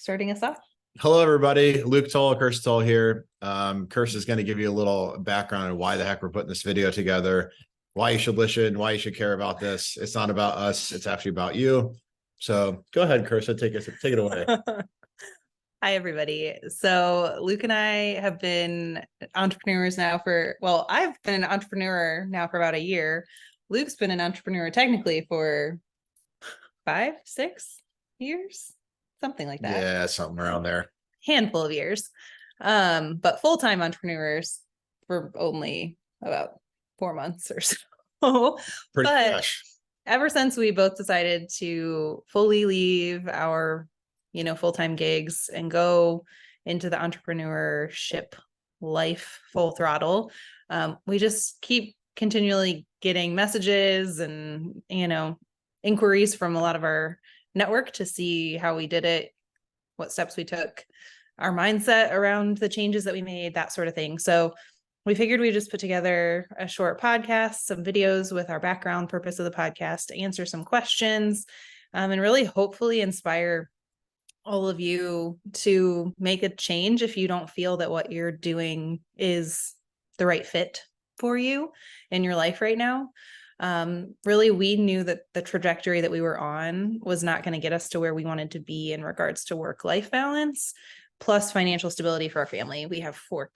starting us off? Hello, everybody. Luke Tull, Kirsta Tull here. Kirsta is going to give you a little background on why the heck we're putting this video together, why you should listen, why you should care about this. It's not about us. It's actually about you. So go ahead, Kirsta, take it away. Hi, everybody. So Luke and I have been entrepreneurs now I've been an entrepreneur now for about a year. Luke's been an entrepreneur technically for 5-6 years, something like that. Yeah, something around there. Handful of years. But full-time entrepreneurs for only about 4 months or so. Pretty fresh. Ever since we both decided to fully leave our full-time gigs and go into the entrepreneurship life full throttle, we just keep continually getting messages and inquiries from a lot of our network to see how we did it, what steps we took, our mindset around the changes that we made, that sort of thing. So we figured we'd just put together a short podcast, some videos with our background, purpose of the podcast, answer some questions, and really hopefully inspire all of you to make a change if you don't feel that what you're doing is the right fit for you in your life right now. Really, we knew that the trajectory that we were on was not going to get us to where we wanted to be in regards to work-life balance, plus financial stability for our family. We have 4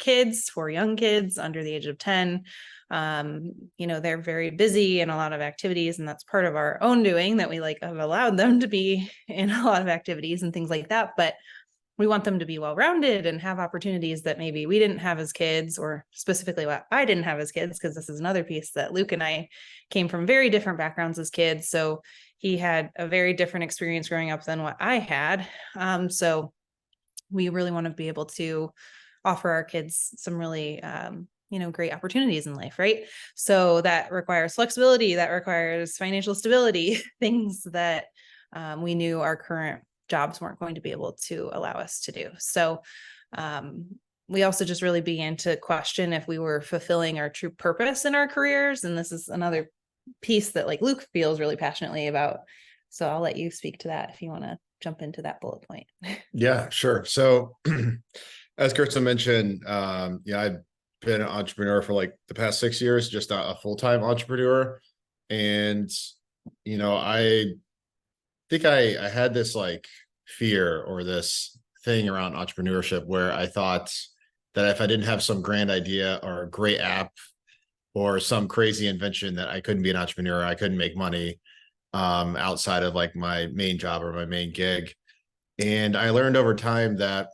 young kids under the age of 10. They're very busy in a lot of activities, and that's part of our own doing that we have allowed them to be in a lot of activities and things like that. But we want them to be well-rounded and have opportunities that maybe we didn't have as kids, or specifically what I didn't have as kids, because this is another piece that Luke and I came from very different backgrounds as kids. So he had a very different experience growing up than what I had. So we really want to be able to offer our kids some really, great opportunities in life, right? So that requires flexibility, that requires financial stability, things that we knew our current jobs weren't going to be able to allow us to do. So we also just really began to question if we were fulfilling our true purpose in our careers. And this is another piece that Luke feels really passionately about. So I'll let you speak to that if you want to jump into that bullet point. Yeah, sure. So as Kirsta mentioned, I've been an entrepreneur for the past 6 years, just a full-time entrepreneur. And, I think I had this fear or this thing around entrepreneurship where I thought that if I didn't have some grand idea or a great app or some crazy invention, that I couldn't be an entrepreneur, I couldn't make money outside of my main job or my main gig. And I learned over time that,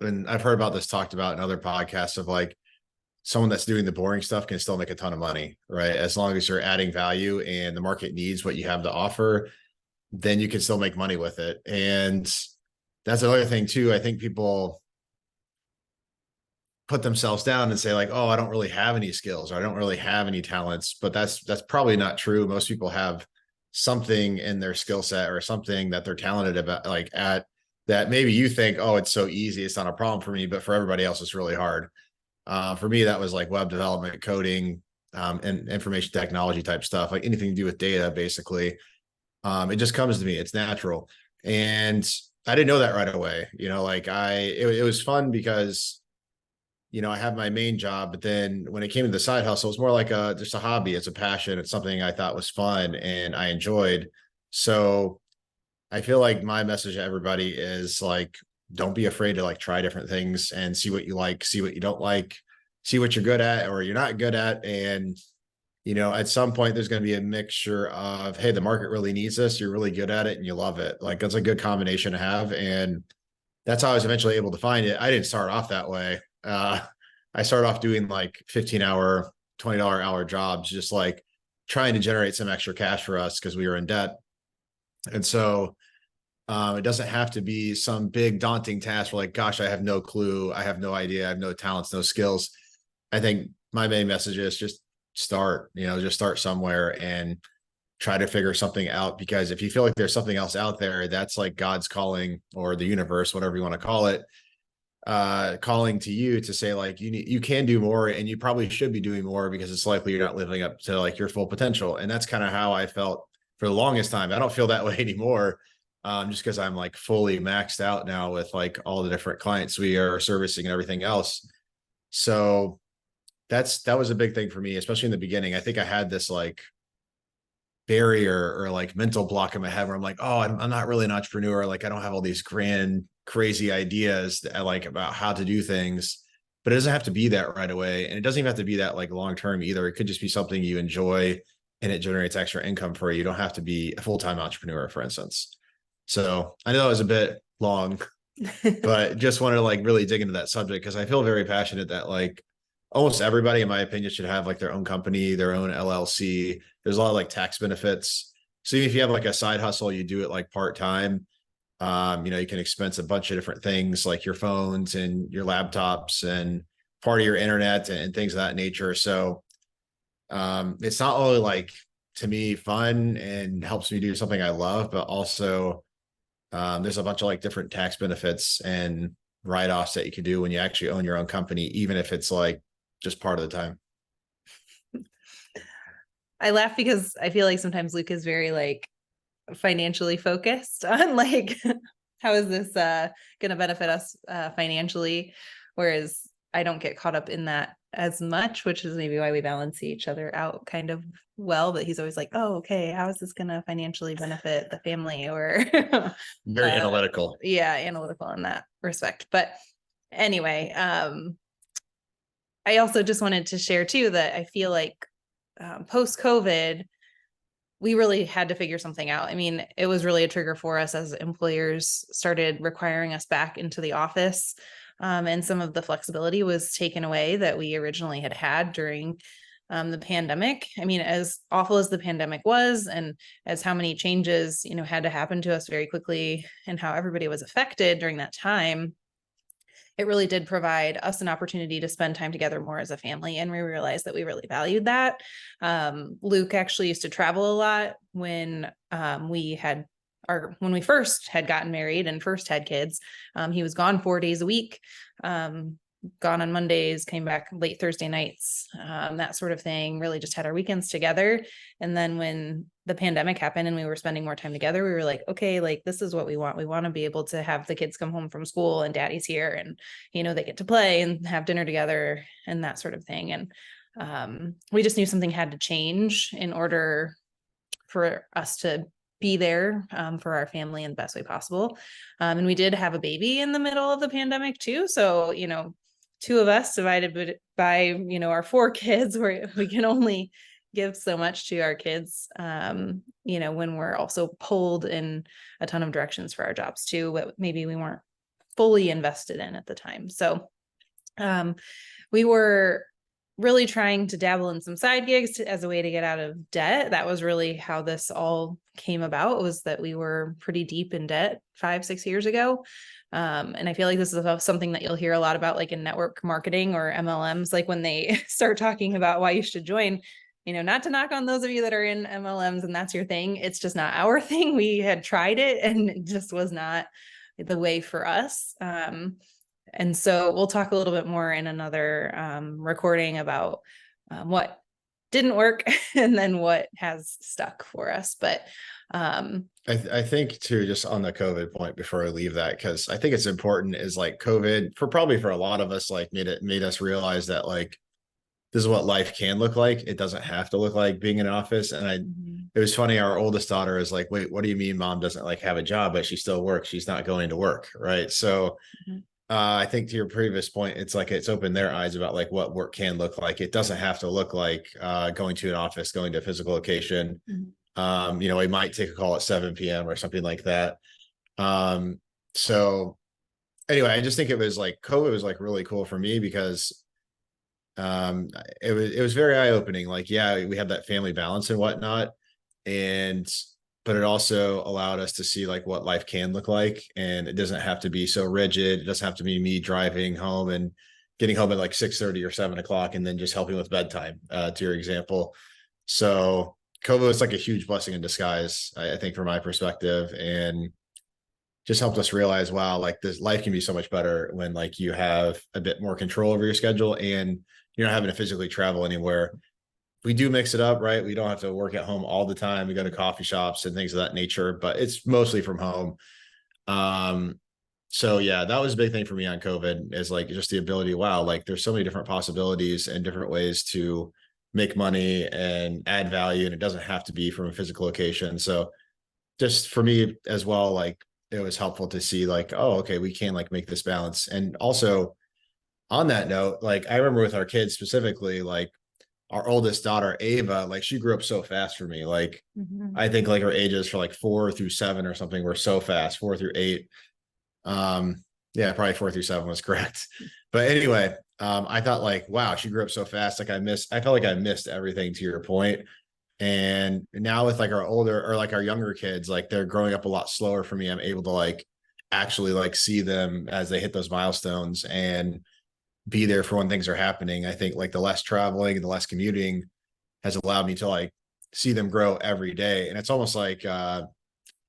and I've heard about this talked about in other podcasts, of someone that's doing the boring stuff can still make a ton of money, right? As long as you're adding value and the market needs what you have to offer, then you can still make money with it. And that's another thing too. I think people put themselves down and say oh, I don't really have any skills, or I don't really have any talents, but that's probably not true. Most people have something in their skill set or something that they're talented about, at that maybe you think, oh, it's so easy, it's not a problem for me, but for everybody else, it's really hard. For me, that was web development, coding, and information technology type stuff, anything to do with data, basically. It just comes to me, it's natural. And I didn't know that right away. It was fun because, I have my main job, but then when it came to the side hustle, it's more just a hobby. It's a passion. It's something I thought was fun and I enjoyed. So I feel my message to everybody is don't be afraid to try different things and see what you like, see what you don't like, see what you're good at or you're not good at. And, at some point there's going to be a mixture of, hey, the market really needs this. You're really good at it and you love it. That's a good combination to have. And that's how I was eventually able to find it. I didn't start off that way. I started off doing 15-hour, $20 hour jobs, just trying to generate some extra cash for us because we were in debt. And so it doesn't have to be some big daunting task where gosh, I have no clue. I have no idea. I have no talents, no skills. I think my main message is just start somewhere and try to figure something out. Because if you feel there's something else out there, that's God's calling, or the universe, whatever you want to call it, calling to you to say you can do more, and you probably should be doing more because it's likely you're not living up to your full potential. And that's kind of how I felt for the longest time. I don't feel that way anymore. just because I'm like fully maxed out now with like all the different clients we are servicing and everything else. So that was a big thing for me, especially in the beginning. I think I had this like barrier or like mental block in my head where I'm like, oh, I'm not really an entrepreneur. Like I don't have all these grand, crazy ideas that I like about how to do things, but it doesn't have to be that right away. And it doesn't even have to be that like long-term either. It could just be something you enjoy and it generates extra income for you. You don't have to be a full-time entrepreneur, for instance. So I know it was a bit long, but just wanted to like really dig into that subject because I feel very passionate that like almost everybody, in my opinion, should have like their own company, their own LLC. There's a lot of like tax benefits. So even if you have like a side hustle, you do it like part-time. You can expense a bunch of different things like your phones and your laptops and part of your internet and things of that nature. So it's not only like to me fun and helps me do something I love, but also there's a bunch of like different tax benefits and write-offs that you can do when you actually own your own company, even if it's like just part of the time. I laugh because I feel like sometimes Luke is very like financially focused on like how is this going to benefit us financially, whereas I don't get caught up in that as much, which is maybe why we balance each other out kind of well. But he's always like, oh, okay, how is this going to financially benefit the family? Or Very analytical. Yeah, analytical in that respect. But anyway, I also just wanted to share too that I feel like post COVID, we really had to figure something out. I mean, it was really a trigger for us as employers started requiring us back into the office. And some of the flexibility was taken away that we originally had during the pandemic. I mean, as awful as the pandemic was, and as how many changes, had to happen to us very quickly and how everybody was affected during that time, it really did provide us an opportunity to spend time together more as a family. And we realized that we really valued that. Luke actually used to travel a lot when when we first had gotten married and first had kids. He was gone 4 days a week, gone on Mondays, came back late Thursday nights, that sort of thing, really just had our weekends together. And then when the pandemic happened and we were spending more time together, we were like, okay, like this is what we want. We want to be able to have the kids come home from school and daddy's here and, they get to play and have dinner together and that sort of thing. And we just knew something had to change in order for us to be there for our family in the best way possible. And we did have a baby in the middle of the pandemic too. So, two of us divided by, our 4 kids, where we can only give so much to our kids, when we're also pulled in a ton of directions for our jobs too, but maybe we weren't fully invested in at the time. So we were really trying to dabble in some side gigs as a way to get out of debt. That was really how this all came about, was that we were pretty deep in debt 5-6 years ago. And I feel like this is something that you'll hear a lot about, like in network marketing or MLMs, like when they start talking about why you should join, not to knock on those of you that are in MLMs and that's your thing. It's just not our thing. We had tried it and it just was not the way for us. And so we'll talk a little bit more in another recording about what didn't work and then what has stuck for us. But I think too, just on the COVID point before I leave that, because I think it's important, is like COVID for a lot of us, like made us realize that like this is what life can look like. It doesn't have to look like being in an office. And it was funny. Our oldest daughter is like, wait, what do you mean mom doesn't like have a job, but she still works? She's not going to work. Right. So I think to your previous point, it's like it's opened their eyes about like what work can look like. It doesn't have to look like going to an office, going to a physical location. We might take a call at 7 p.m. or something like that. So anyway, I just think it was like COVID was like really cool for me because it was very eye-opening. Like, yeah, we had that family balance and whatnot. But it also allowed us to see like what life can look like. And it doesn't have to be so rigid. It doesn't have to be me driving home and getting home at like 6:30 or 7 o'clock and then just helping with bedtime, to your example. So COVID was like a huge blessing in disguise, I think, from my perspective, and just helped us realize, wow, like this life can be so much better when like you have a bit more control over your schedule and you're not having to physically travel anywhere. we do mix it up, right? We don't have to work at home all the time. We go to coffee shops and things of that nature, but it's mostly from home. So yeah, that was a big thing for me on COVID, is like just the ability, wow, like there's so many different possibilities and different ways to make money and add value. And it doesn't have to be from a physical location. So just for me as well, like it was helpful to see like, oh, okay, we can like make this balance. And also on that note, like I remember with our kids specifically, like our oldest daughter, Ava, like she grew up so fast for me. Like I think like her ages for like 4 through 7 or something were so fast, 4 through 8. Yeah, probably 4 through 7 was correct. But anyway, I thought like, wow, she grew up so fast. Like I felt like I missed everything, to your point. And now with like our older or like our younger kids, like they're growing up a lot slower for me. I'm able to like actually like see them as they hit those milestones and be there for when things are happening. I think like the less traveling and the less commuting has allowed me to like see them grow every day. And it's almost like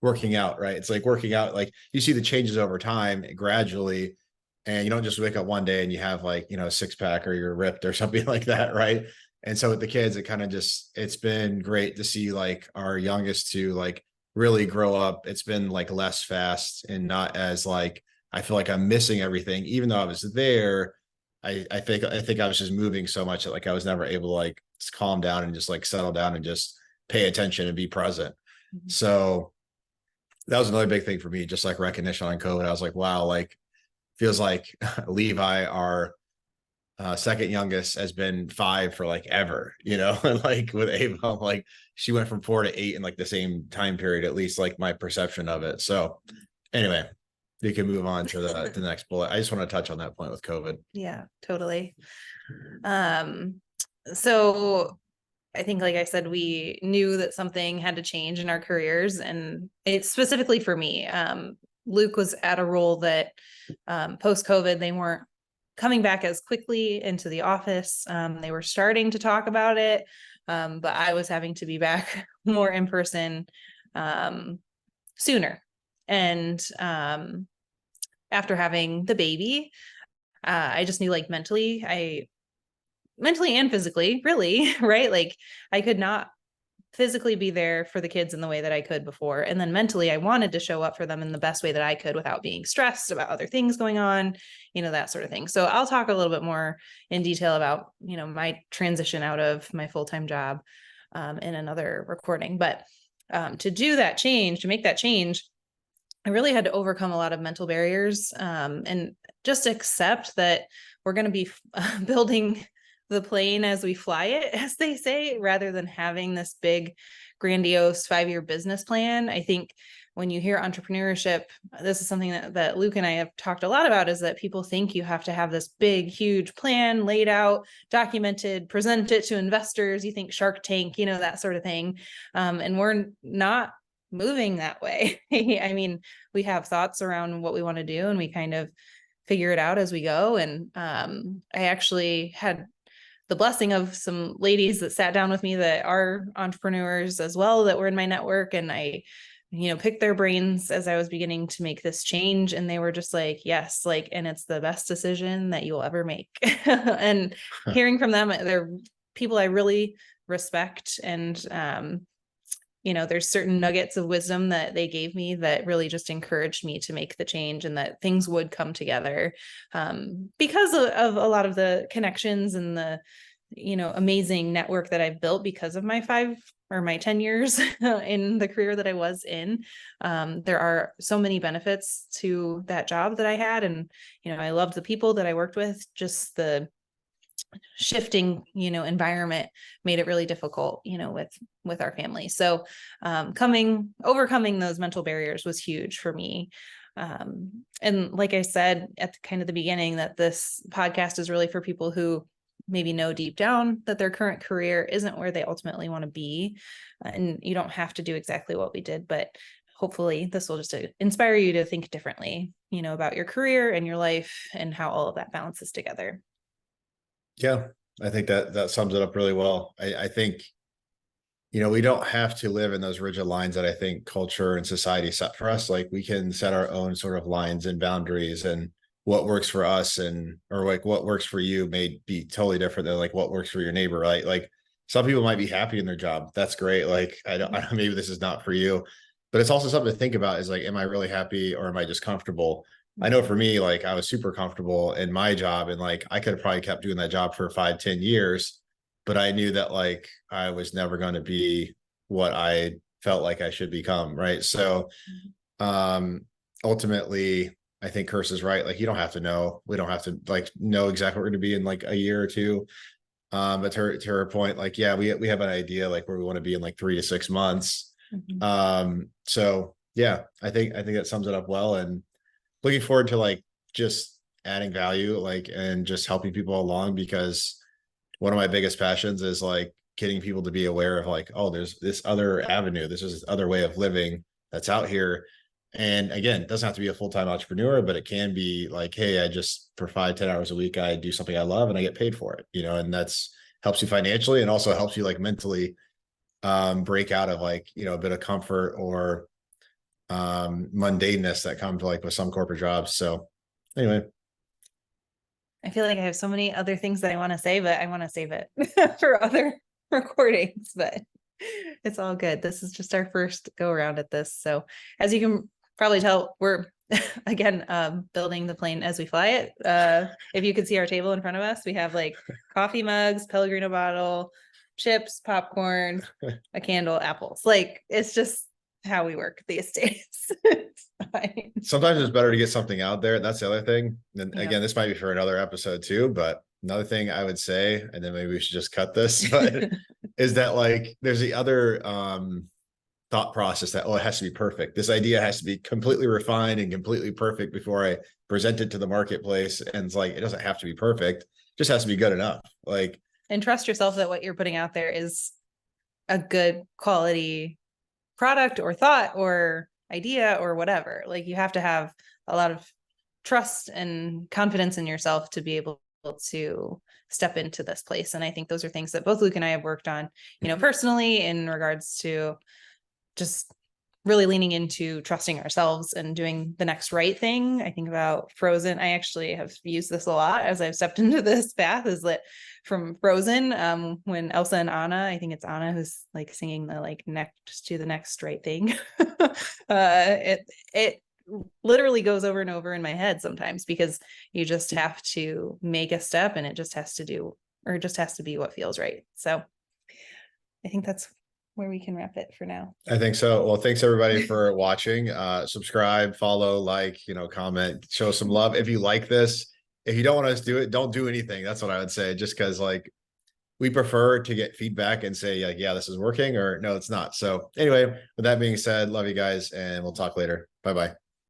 working out, right? It's like working out, like you see the changes over time gradually, and you don't just wake up one day and you have like, you know, a six pack or you're ripped or something like that, right? And so with the kids, it kind of just, it's been great to see like our youngest to like really grow up. It's been like less fast and not as like, I feel like I'm missing everything, even though I was there. I think I was just moving so much that like I was never able to like just calm down and just like settle down and just pay attention and be present. So that was another big thing for me, just like recognition on COVID. I was like, wow, like feels like Levi, our second youngest, has been 5 for like ever, you know. And like with Ava, like she went from 4 to 8 in like the same time period, at least like my perception of it. So anyway, you can move on to the next bullet. I just want to touch on that point with COVID. Yeah, totally. So I think, like I said, we knew that something had to change in our careers, and it's specifically for me. Luke was at a role that post-COVID, they weren't coming back as quickly into the office. They were starting to talk about it, but I was having to be back more in person sooner. And after having the baby, I just knew like mentally and physically, really, right? Like I could not physically be there for the kids in the way that I could before. And then mentally, I wanted to show up for them in the best way that I could without being stressed about other things going on, you know, that sort of thing. So I'll talk a little bit more in detail about, you know, my transition out of my full-time job in another recording. But to do that change, to make that change, I really had to overcome a lot of mental barriers and just accept that we're going to be building the plane as we fly it, as they say, rather than having this big, grandiose 5-year business plan. I think when you hear entrepreneurship, this is something that Luke and I have talked a lot about, is that people think you have to have this big, huge plan laid out, documented, present it to investors. You think Shark Tank, you know, that sort of thing. And we're not moving that way. I mean, we have thoughts around what we want to do, and we kind of figure it out as we go. And I actually had the blessing of some ladies that sat down with me that are entrepreneurs as well, that were in my network. And I, you know, picked their brains as I was beginning to make this change. And they were just like, yes, like, and it's the best decision that you'll ever make. And hearing from them, they're people I really respect. And, you know, there's certain nuggets of wisdom that they gave me that really just encouraged me to make the change, and that things would come together because of a lot of the connections and the, you know, amazing network that I've built because of my 10 years in the career that I was in. There are so many benefits to that job that I had. And, you know, I loved the people that I worked with. Just the shifting, you know, environment made it really difficult, you know, with our family. So overcoming those mental barriers was huge for me. And like I said at kind of the beginning, that this podcast is really for people who maybe know deep down that their current career isn't where they ultimately want to be. And you don't have to do exactly what we did, but hopefully this will just inspire you to think differently, you know, about your career and your life and how all of that balances together. Yeah, I think that sums it up really well. I think, you know, we don't have to live in those rigid lines that I think culture and society set for us. Like we can set our own sort of lines and boundaries, and what works for us or like what works for you may be totally different than like what works for your neighbor, right? Like some people might be happy in their job. That's great. Like, I don't, maybe this is not for you, but it's also something to think about is like, am I really happy or am I just comfortable? I know for me, like I was super comfortable in my job and like I could have probably kept doing that job for 5, 10 years, but I knew that like I was never going to be what I felt like I should become. Right. So, ultimately, I think Kirst is right. Like, you don't have to know, we don't have to like know exactly what we're going to be in like a year or two. But to her point, like, yeah, we have an idea like where we want to be in like 3 to 6 months. So yeah, I think that sums it up well, and looking forward to like just adding value, like, and just helping people along, because one of my biggest passions is like getting people to be aware of like, oh, there's this other avenue, this is this other way of living that's out here. And again, it doesn't have to be a full-time entrepreneur, but it can be like, hey, I just for 5, 10 hours a week, I do something I love and I get paid for it, and that's helps you financially and also helps you like mentally break out of like, a bit of comfort or mundaneness that comes like with some corporate jobs. So anyway, I feel like I have so many other things that I want to say, but I want to save it for other recordings, but it's all good. This is just our first go around at this. So as you can probably tell, we're again building the plane as we fly it. If you could see our table in front of us, we have like coffee mugs, Pellegrino bottle, chips, popcorn, a candle, apples. Like, it's just how we work these days. It's fine. Sometimes it's better to get something out there. That's the other thing. And Yeah. again, this might be for another episode too, but another thing I would say, and then maybe we should just cut this, but is that like there's the other thought process that, oh, it has to be perfect. This idea has to be completely refined and completely perfect before I present it to the marketplace. And it's like, it doesn't have to be perfect, it just has to be good enough. Like, and trust yourself that what you're putting out there is a good quality product or thought or idea or whatever. Like, you have to have a lot of trust and confidence in yourself to be able to step into this place. And I think those are things that both Luke and I have worked on, personally, in regards to just really leaning into trusting ourselves and doing the next right thing. I think about Frozen. I actually have used this a lot as I've stepped into this path, is that from Frozen, when Elsa and Anna, I think it's Anna who's like singing the like next to the next right thing. It literally goes over and over in my head sometimes, because you just have to make a step and it just has to do, or it just has to be what feels right. So I think that's where we can wrap it for now. I think so. Well, thanks everybody for watching. Subscribe, follow, like, comment, show some love. If you like this, if you don't want us to do it, don't do anything. That's what I would say. Just because like we prefer to get feedback and say like, yeah, this is working, or no, it's not. So anyway, with that being said, love you guys and we'll talk later. Bye-bye.